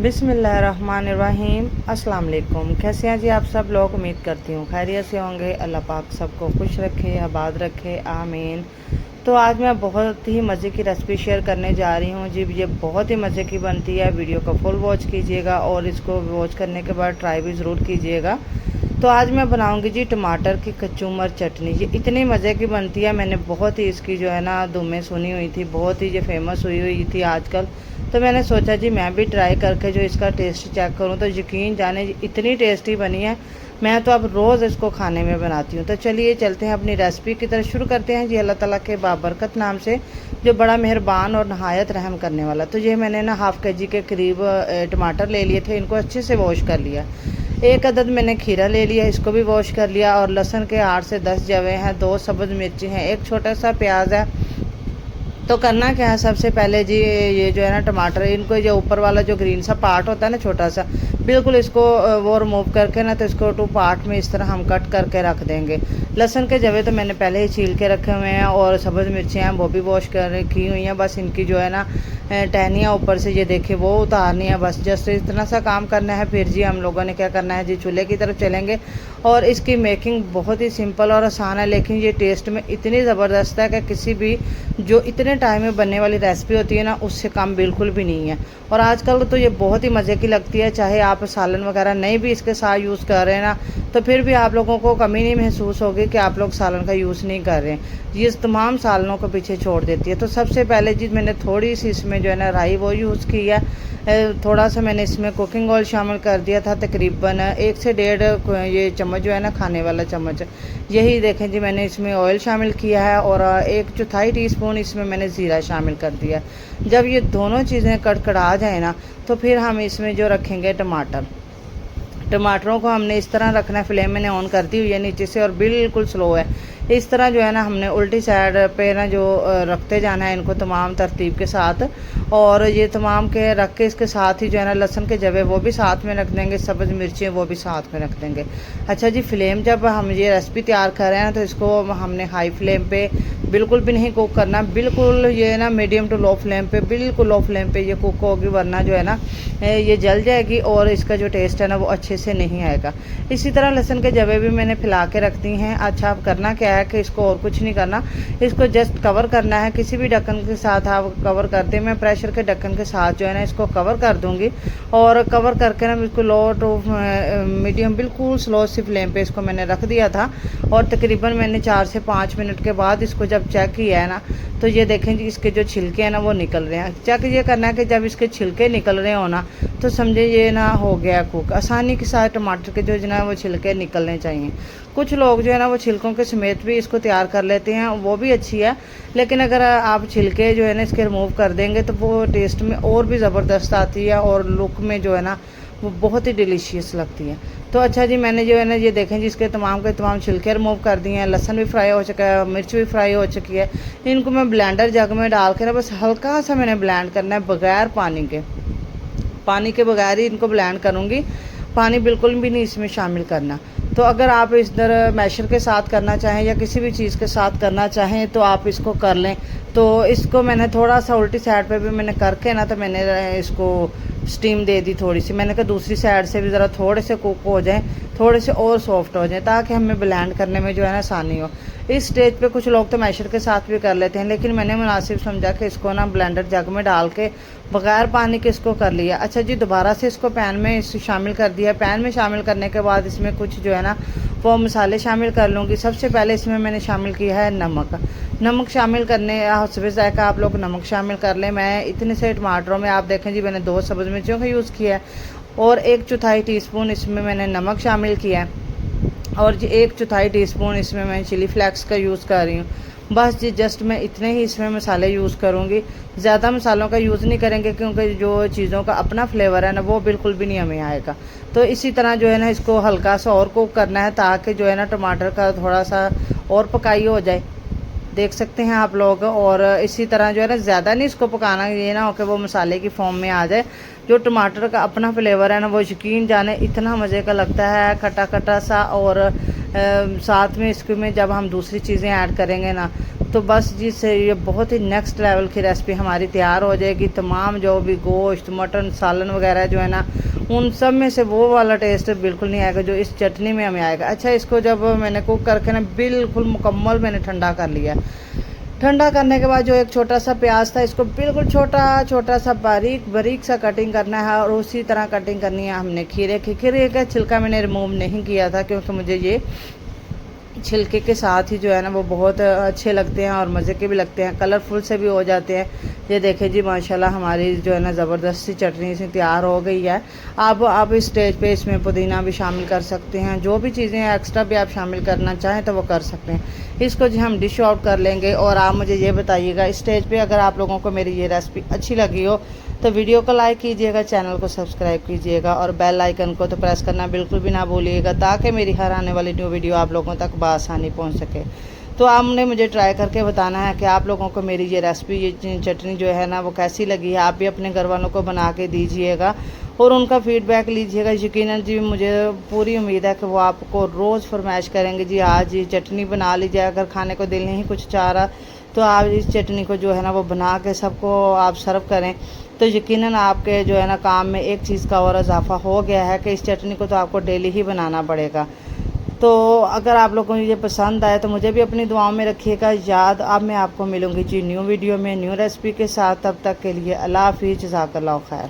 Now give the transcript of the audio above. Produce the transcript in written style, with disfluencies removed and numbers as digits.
बिस्मिल्लाहिर्रहमानिर्रहीम। अस्सलाम वालेकुम। कैसे हैं जी आप सब लोग? उम्मीद करती हूँ खैरियत से होंगे। अल्लाह पाक सबको खुश रखे, आबाद रखे, आमीन। तो आज मैं बहुत ही मज़े की रेसिपी शेयर करने जा रही हूँ जी। ये बहुत ही मज़े की बनती है। वीडियो को फुल वॉच कीजिएगा और इसको वॉच करने के बाद ट्राई भी ज़रूर कीजिएगा। तो आज मैं बनाऊंगी जी टमाटर की कचूमर चटनी। ये इतनी मज़े की बनती है। मैंने बहुत ही इसकी जो है ना धूमें सुनी हुई थी, बहुत ही ये फेमस हुई थी आजकल। तो मैंने सोचा जी मैं भी ट्राई करके जो इसका टेस्ट चेक करूं। तो यकीन जाने इतनी टेस्टी बनी है, मैं तो अब रोज़ इसको खाने में बनाती हूँ। तो चलिए चलते हैं अपनी रेसिपी की तरफ, शुरू करते हैं जी अल्लाह ताला के बाबरकत नाम से, जो बड़ा मेहरबान और नहायत रहम करने वाला। तो ये मैंने ना हाफ़ के जी के करीब टमाटर ले लिए थे, इनको अच्छे से वॉश कर लिया। एक अदद मैंने खीरा ले लिया, इसको भी वॉश कर लिया। और लहसुन के 8 से 10 जवे हैं, 2 सब्ज़ मिर्ची हैं, एक छोटा सा प्याज है। तो करना क्या है, सबसे पहले जी ये जो है ना टमाटर, इनको जो ऊपर वाला जो ग्रीन सा पार्ट होता है ना छोटा सा, बिल्कुल इसको वो रिमूव करके ना, तो इसको 2 पार्ट में इस तरह हम कट करके रख देंगे। लहसुन के जवे तो मैंने पहले ही छील के रखे हुए हैं, और सब्ज़ मिर्चियाँ हैं वो भी वॉश कर की हुई हैं। बस इनकी जो है ना टहनियाँ ऊपर से ये देखिए वो उतारनी है, बस जस्ट इतना सा काम करना है। फिर जी हम लोगों ने क्या करना है जी, चूल्हे की तरफ चलेंगे। और इसकी मेकिंग बहुत ही सिंपल और आसान है, लेकिन ये टेस्ट में इतनी ज़बरदस्त है कि किसी भी जो इतने टाइम में बनने वाली रेसिपी होती है ना, उससे कम बिल्कुल भी नहीं है। और आजकल तो ये बहुत ही मज़े की लगती है। चाहे आप सालन वगैरह नहीं भी इसके साथ यूज़ कर रहे हैं ना, तो फिर भी आप लोगों को कमी नहीं महसूस होगी कि आप लोग सालन का यूज़ नहीं कर रहे हैं। ये तमाम सालनों को पीछे छोड़ देती है। तो सबसे पहले जी मैंने थोड़ी सी इसमें जो है ना राई वो यूज़ की है। थोड़ा सा मैंने इसमें कुकिंग ऑयल शामिल कर दिया था, तकरीबन 1 से 1.5 ये चम्मच जो है ना खाने वाला चम्मच, यही देखें जी मैंने इसमें ऑयल शामिल किया है। और 1/4 टीस्पून इसमें मैंने ज़ीरा शामिल कर दिया। जब ये दोनों चीज़ें कड़कड़ा जाए ना, तो फिर हम इसमें जो रखेंगे टमाटरों को हमने इस तरह रखना है। फ्लेम मैंने ऑन कर दी हुई है नीचे से, और बिल्कुल स्लो है। इस तरह जो है ना हमने उल्टी साइड पे ना जो रखते जाना है इनको तमाम तरतीब के साथ। और ये तमाम के रख के इसके साथ ही जो है ना लहसुन के जवे वो भी साथ में रख देंगे, सब्ज़ मिर्चें वो भी साथ में रख देंगे। अच्छा जी, फ्लेम जब हम ये रेसिपी तैयार कर रहे हैं तो इसको हमने हाई फ्लेम पे बिल्कुल भी नहीं कुक करना। बिल्कुल ये ना मीडियम टू लो फ्लेम पे, बिल्कुल लो फ्लेम पे ये कुक होगी, वरना जो है ना ये जल जाएगी और इसका जो टेस्ट है ना वो अच्छे से नहीं आएगा। इसी तरह लहसुन के जवे भी मैंने फैला के रख दी हैं। अच्छा, अब करना क्या है कि इसको और कुछ नहीं करना, इसको जस्ट कवर करना है। किसी भी ढक्कन के साथ आप कवर करते हैं, मैं प्रेशर के ढक्कन के साथ जो है ना इसको कवर कर दूंगी। और कवर करके ना बिल्कुल लो टू मीडियम, बिल्कुल स्लो सी फ्लेम पे इसको मैंने रख दिया था। और तकरीबन मैंने 4 से 5 मिनट के बाद इसको जब चेक किया है ना, तो ये देखें जी इसके जो छिलके हैं ना वो निकल रहे हैं। चेक ये करना है कि जब इसके छिलके निकल रहे हो ना, तो समझे ये ना हो गया कुक। आसानी के साथ टमाटर के जो ना वो छिलके निकलने चाहिए। कुछ लोग जो है ना वो छिलकों के समेत भी इसको तैयार कर लेते हैं, वो भी अच्छी है। लेकिन अगर आप छिलके जो है ना इसके रिमूव कर देंगे तो वो टेस्ट में और भी ज़बरदस्त आती है, और लुक में जो है ना वो बहुत ही डिलीशियस लगती है। तो अच्छा जी, मैंने जो है ना ये देखें जी इसके तमाम के तमाम छिलके रिमूव कर दिए हैं। लहसुन भी फ्राई हो चुका है, मिर्च भी फ्राई हो चुकी है। इनको मैं ब्लेंडर जग में डाल के ना बस हल्का सा मैंने ब्लेंड करना है, बगैर पानी के बगैर ही इनको ब्लेंड करूँगी। पानी बिल्कुल भी नहीं इसमें शामिल करना। तो अगर आप इधर मैशर के साथ करना चाहें या किसी भी चीज़ के साथ करना चाहें तो आप इसको कर लें। तो इसको मैंने थोड़ा सा उल्टी साइड पे भी मैंने करके ना, तो मैंने इसको स्टीम दे दी थोड़ी सी। मैंने कहा दूसरी साइड से भी ज़रा थोड़े से कुक हो जाएं, थोड़े से और सॉफ्ट हो जाएं, ताकि हमें ब्लेंड करने में जो है ना आसानी हो। इस स्टेज पे कुछ लोग तो मैशर के साथ भी कर लेते हैं, लेकिन मैंने मुनासिब समझा कि इसको ना ब्लेंडर जग में डाल के बगैर पानी के इसको कर लिया। अच्छा जी, दोबारा से इसको पैन में शामिल कर दिया। पैन में शामिल करने के बाद इसमें कुछ जो है ना वो मसाले शामिल कर लूँगी। सबसे पहले इसमें मैंने शामिल किया है नमक शामिल करने हस्बे ज़ायक़ा आप लोग नमक शामिल कर लें। मैं इतने से टमाटरों में आप देखें जी मैंने 2 सब्ज़ मिर्चों का यूज़ किया है, और 1/4 टीस्पून इसमें मैंने नमक शामिल किया है। और जी 1/4 टीस्पून इसमें मैं चिली फ्लेक्स का यूज़ कर रही हूँ। बस जी जस्ट मैं इतने ही इसमें मसाले यूज़ करूँगी, ज़्यादा मसालों का यूज़ नहीं करेंगे, क्योंकि जो चीज़ों का अपना फ्लेवर है ना वो बिल्कुल भी नहीं हमें आएगा। तो इसी तरह जो है ना इसको हल्का सा और कुक करना है, ताकि जो है ना टमाटर का थोड़ा सा और पकाई हो जाए। देख सकते हैं आप लोग। और इसी तरह जो है ना ज़्यादा नहीं इसको पकाना, ये ना हो कि वो मसाले की फॉर्म में आ जाए। जो टमाटर का अपना फ्लेवर है ना वो यकीन जाने इतना मज़े का लगता है, खट्टा खट्टा सा। और साथ में इसके में जब हम दूसरी चीज़ें ऐड करेंगे ना, तो बस जिससे ये बहुत ही नेक्स्ट लेवल की रेसिपी हमारी तैयार हो जाएगी। तमाम जो भी गोश्त, मटन, सालन वगैरह जो है ना, उन सब में से वो वाला टेस्ट बिल्कुल नहीं आएगा जो इस चटनी में हमें आएगा। अच्छा, इसको जब मैंने कुक करके ना बिल्कुल मुकम्मल मैंने ठंडा कर लिया। ठंडा करने के बाद जो एक छोटा सा प्याज था, इसको बिल्कुल छोटा छोटा सा बारीक बारीक सा कटिंग करना है और उसी तरह कटिंग करनी है हमने खीरे की। खीरे का छिलका मैंने रिमूव नहीं किया था क्योंकि मुझे ये छिलके के साथ ही जो है ना वो बहुत अच्छे लगते हैं और मज़े के भी लगते हैं, कलरफुल से भी हो जाते हैं। ये देखें जी, माशाल्लाह हमारी जो है ना ज़बरदस्त सी चटनी इसमें तैयार हो गई है। अब आप इस स्टेज पे इसमें पुदीना भी शामिल कर सकते हैं, जो भी चीज़ें एक्स्ट्रा भी आप शामिल करना चाहें तो वो कर सकते हैं। इसको जी हम डिश आउट कर लेंगे और आप मुझे ये बताइएगा इस स्टेज पे अगर आप लोगों को मेरी ये रेसिपी अच्छी लगी हो तो वीडियो को लाइक कीजिएगा, चैनल को सब्सक्राइब कीजिएगा और बेल आइकन को तो प्रेस करना बिल्कुल भी ना भूलिएगा ताकि मेरी हर आने वाली न्यू वीडियो आप लोगों तक बआसानी पहुंच सके। तो आपने मुझे ट्राई करके बताना है कि आप लोगों को मेरी ये रेसिपी, ये चटनी जो है ना वो कैसी लगी है। आप भी अपने घर वालों को बना के दीजिएगा और उनका फीडबैक लीजिएगा। यकीनन जी मुझे पूरी उम्मीद है कि वो आपको रोज़ फरमाइश करेंगे जी आज ये चटनी बना लीजिए। अगर खाने को दिल नहीं कुछ चाह रहा तो आप इस चटनी को जो है ना वो बना के सबको आप सर्व करें तो यकीनन आपके जो है ना काम में एक चीज़ का और इजाफा हो गया है कि इस चटनी को तो आपको डेली ही बनाना पड़ेगा। तो अगर आप लोगों को ये पसंद आए तो मुझे भी अपनी दुआओं में रखिएगा याद। अब मैं आपको मिलूँगी जी न्यू वीडियो में न्यू रेसिपी के साथ। तब तक के लिए अल्लाह हाफ़िज़, जज़ाकल्लाह खैर।